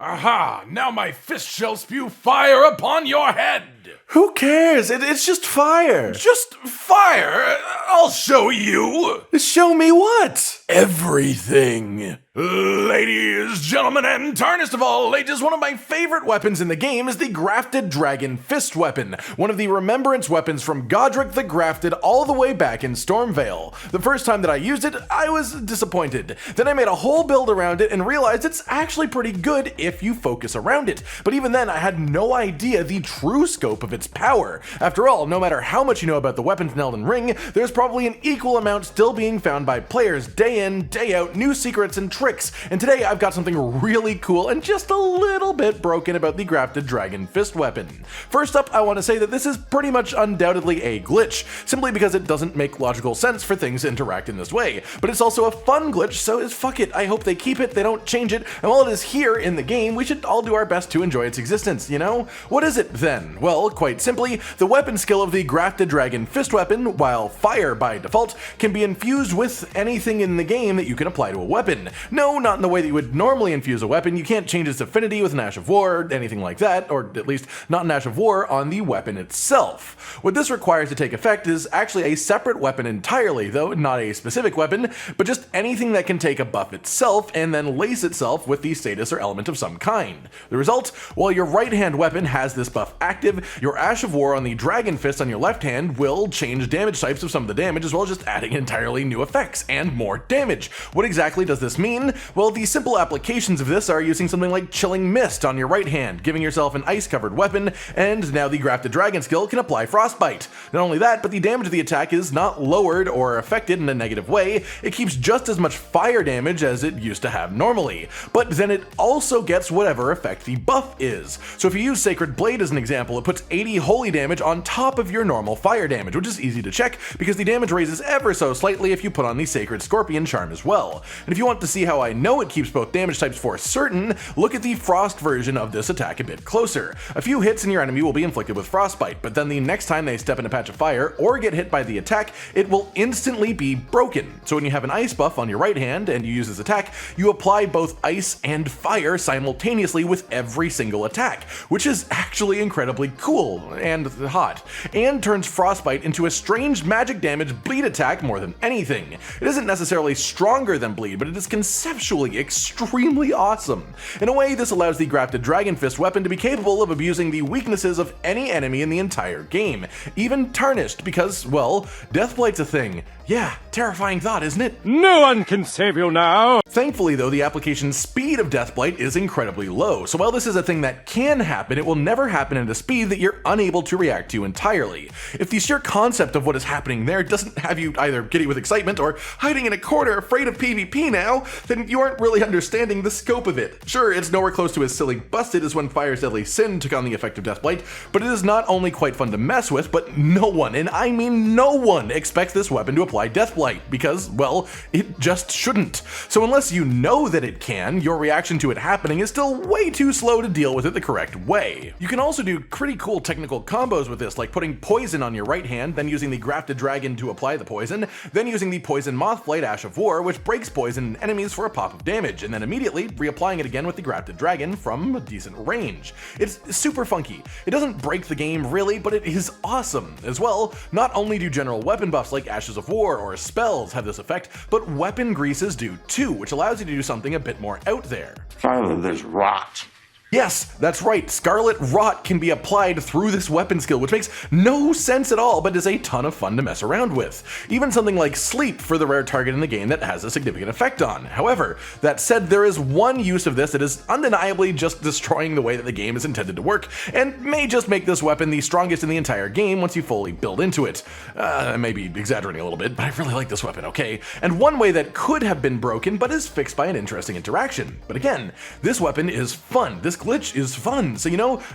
Aha! Now my fist shall spew fire upon your head! Who cares? It's just fire. Just fire? I'll show you! Show me what? Everything! Ladies, gentlemen, and tarnished of all ages, one of my favorite weapons in the game is the Grafted Dragon Fist Weapon, one of the remembrance weapons from Godric the Grafted all the way back in Stormvale. The first time that I used it, I was disappointed. Then I made a whole build around it and realized it's actually pretty good if you focus around it. But even then, I had no idea the true scope of its power. After all, no matter how much you know about the weapons in Elden Ring, there's probably an equal amount still being found by players day in, day out, new secrets and tricks. And today I've got something really cool and just a little bit broken about the Grafted Dragon Fist Weapon. First up, I want to say that this is pretty much undoubtedly a glitch, simply because it doesn't make logical sense for things to interact in this way. But it's also a fun glitch, so fuck it. I hope they keep it, they don't change it, and while it is here in the game, we should all do our best to enjoy its existence, you know? What is it then? Well, quite simply, the weapon skill of the Grafted Dragon Fist Weapon, while fire by default, can be infused with anything in the game that you can apply to a weapon. No, not in the way that you would normally infuse a weapon. You can't change its affinity with an Ash of War or anything like that, or at least not an Ash of War on the weapon itself. What this requires to take effect is actually a separate weapon entirely, though not a specific weapon, but just anything that can take a buff itself and then lace itself with the status or element of some kind. The result, while your right hand weapon has this buff active, your Ash of War on the Dragon Fist on your left hand will change damage types of some of the damage, as well as just adding entirely new effects and more damage. What exactly does this mean? Well, the simple applications of this are using something like Chilling Mist on your right hand, giving yourself an ice-covered weapon, and now the Grafted Dragon skill can apply Frostbite. Not only that, but the damage of the attack is not lowered or affected in a negative way, it keeps just as much fire damage as it used to have normally, but then it also gets whatever effect the buff is. So if you use Sacred Blade as an example, it puts 80 holy damage on top of your normal fire damage, which is easy to check because the damage raises ever so slightly if you put on the Sacred Scorpion charm as well. And if you want to see how I know it keeps both damage types for certain, look at the frost version of this attack a bit closer. A few hits and your enemy will be inflicted with frostbite, but then the next time they step in a patch of fire or get hit by the attack, it will instantly be broken. So when you have an ice buff on your right hand and you use this attack, you apply both ice and fire simultaneously with every single attack, which is actually incredibly cool and hot, and turns frostbite into a strange magic damage bleed attack more than anything. It isn't necessarily stronger than bleed, but it is conceptually extremely awesome. In a way, this allows the Grafted Dragon Fist weapon to be capable of abusing the weaknesses of any enemy in the entire game, even Tarnished, because, well, Deathblight's a thing. Yeah, terrifying thought, isn't it? No one can save you now! Thankfully though, the application speed of Deathblight is incredibly low, so while this is a thing that can happen, it will never happen at a speed that you're unable to react to entirely. If the sheer concept of what is happening there doesn't have you either giddy with excitement or hiding in a corner afraid of PvP now, then you aren't really understanding the scope of it. Sure, it's nowhere close to as silly busted as when Fire's Deadly Sin took on the effect of Deathblight, but it is not only quite fun to mess with, but no one, and I mean no one, expects this weapon to apply Deathblight, because, well, it just shouldn't. So unless you know that it can, your reaction to it happening is still way too slow to deal with it the correct way. You can also do pretty cool technical combos with this, like putting poison on your right hand, then using the Grafted Dragon to apply the poison, then using the Poison Mothblight Ash of War, which breaks poison in enemies for a pop of damage, and then immediately reapplying it again with the Grafted Dragon from a decent range. It's super funky. It doesn't break the game really, but it is awesome. As well, not only do general weapon buffs like Ashes of War or spells have this effect, but weapon greases do too, which allows you to do something a bit more out there. Finally, there's rot. Yes, that's right, Scarlet Rot can be applied through this weapon skill, which makes no sense at all, but is a ton of fun to mess around with. Even something like Sleep for the rare target in the game that has a significant effect on. However, that said, there is one use of this that is undeniably just destroying the way that the game is intended to work, and may just make this weapon the strongest in the entire game once you fully build into it. I may be exaggerating a little bit, but I really like this weapon, okay? And one way that could have been broken, but is fixed by an interesting interaction. But again, this weapon is fun. This glitch is fun, so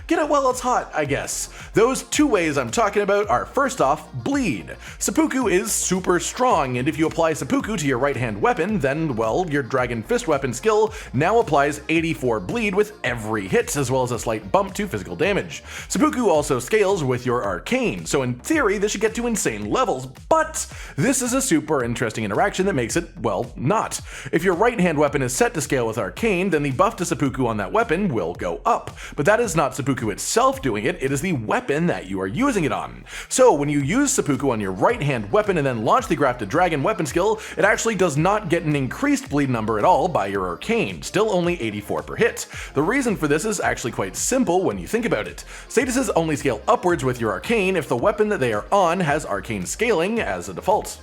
get it while it's hot, I guess. Those two ways I'm talking about are, first off, bleed. Seppuku is super strong, and if you apply Seppuku to your right hand weapon, then, well, your Dragon Fist weapon skill now applies 84 bleed with every hit, as well as a slight bump to physical damage. Seppuku also scales with your arcane, so in theory this should get to insane levels, but this is a super interesting interaction that makes it, well, not. If your right hand weapon is set to scale with arcane, then the buff to seppuku on that weapon will go up. But that is not seppuku itself doing it, it is the weapon that you are using it on. So when you use seppuku on your right hand weapon and then launch the Grafted Dragon weapon skill, it actually does not get an increased bleed number at all by your arcane, still only 84 per hit. The reason for this is actually quite simple when you think about it. Statuses only scale upwards with your arcane if the weapon that they are on has arcane scaling as a default.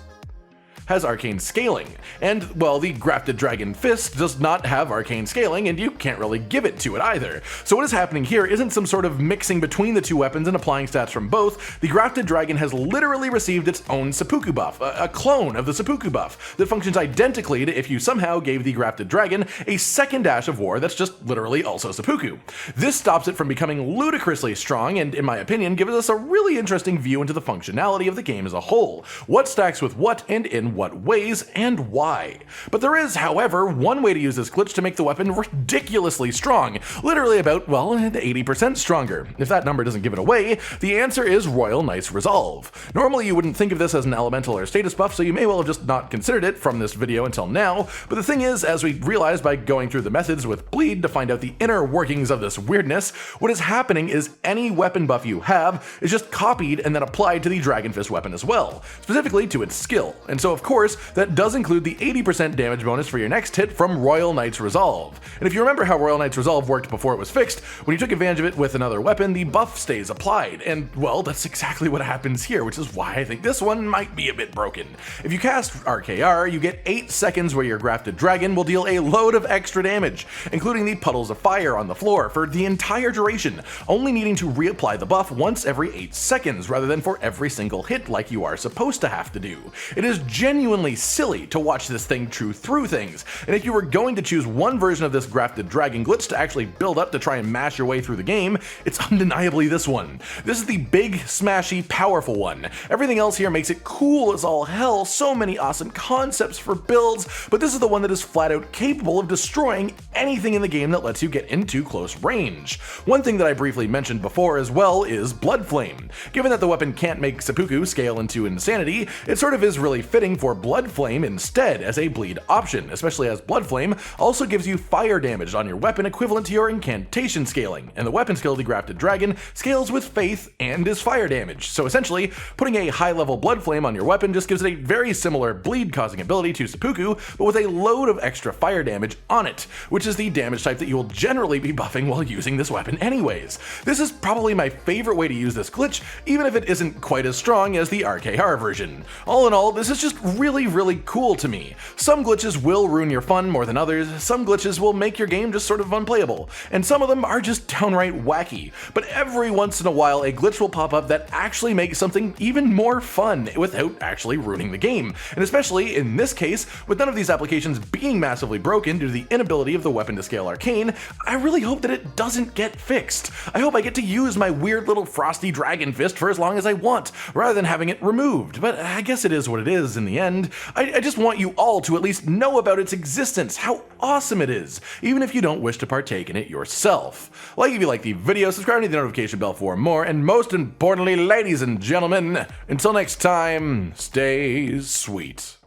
And, well, the Grafted Dragon Fist does not have arcane scaling, and you can't really give it to it either. So what is happening here isn't some sort of mixing between the two weapons and applying stats from both. The Grafted Dragon has literally received its own seppuku buff, a clone of the seppuku buff, that functions identically to if you somehow gave the Grafted Dragon a second dash of war that's just literally also seppuku. This stops it from becoming ludicrously strong, and in my opinion gives us a really interesting view into the functionality of the game as a whole. What stacks with what and in what ways and why. But there is, however, one way to use this glitch to make the weapon ridiculously strong, literally about, well, 80% stronger. If that number doesn't give it away, the answer is Royal Knight's Resolve. Normally you wouldn't think of this as an elemental or status buff, so you may well have just not considered it from this video until now, but the thing is, as we realized by going through the methods with bleed to find out the inner workings of this weirdness, what is happening is any weapon buff you have is just copied and then applied to the Dragon Fist weapon as well, specifically to its skill. And so of course, that does include the 80% damage bonus for your next hit from Royal Knight's Resolve. And if you remember how Royal Knight's Resolve worked before it was fixed, when you took advantage of it with another weapon, the buff stays applied. And, well, that's exactly what happens here, which is why I think this one might be a bit broken. If you cast RKR, you get 8 seconds where your Grafted Dragon will deal a load of extra damage, including the puddles of fire on the floor for the entire duration, only needing to reapply the buff once every 8 seconds rather than for every single hit like you are supposed to have to do. It is genuinely silly to watch this thing chew through things, and if you were going to choose one version of this Grafted Dragon glitch to actually build up to try and mash your way through the game, it's undeniably this one. This is the big, smashy, powerful one. Everything else here makes it cool as all hell, so many awesome concepts for builds, but this is the one that is flat out capable of destroying anything in the game that lets you get into close range. One thing that I briefly mentioned before as well is Blood Flame. Given that the weapon can't make seppuku scale into insanity, it sort of is really fitting for Blood Flame instead as a bleed option, especially as Blood Flame also gives you fire damage on your weapon equivalent to your incantation scaling, and the weapon skill the Grafted Dragon scales with faith and is fire damage. So essentially, putting a high level Blood Flame on your weapon just gives it a very similar bleed causing ability to seppuku, but with a load of extra fire damage on it, which is the damage type that you will generally be buffing while using this weapon anyways. This is probably my favorite way to use this glitch, even if it isn't quite as strong as the RKR version. All in all, this is just really cool to me. Some glitches will ruin your fun more than others, some glitches will make your game just sort of unplayable, and some of them are just downright wacky. But every once in a while, a glitch will pop up that actually makes something even more fun without actually ruining the game. And especially in this case, with none of these applications being massively broken due to the inability of the weapon to scale arcane, I really hope that it doesn't get fixed. I hope I get to use my weird little frosty dragon fist for as long as I want, rather than having it removed. But I guess it is what it is in the end. I just want you all to at least know about its existence, how awesome it is, even if you don't wish to partake in it yourself. Like if you like the video, subscribe to the notification bell for more, and most importantly, ladies and gentlemen, until next time, stay sweet.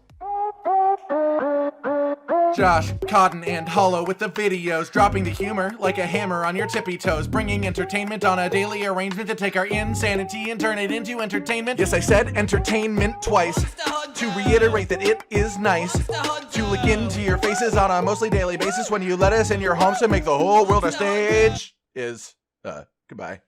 Josh, Cotton, and Hollow with the videos, dropping the humor like a hammer on your tippy toes, bringing entertainment on a daily arrangement to take our insanity and turn it into entertainment. Yes, I said entertainment twice, to reiterate that it is nice to look into your faces on a mostly daily basis when you let us in your homes to make the whole world a stage. Goodbye.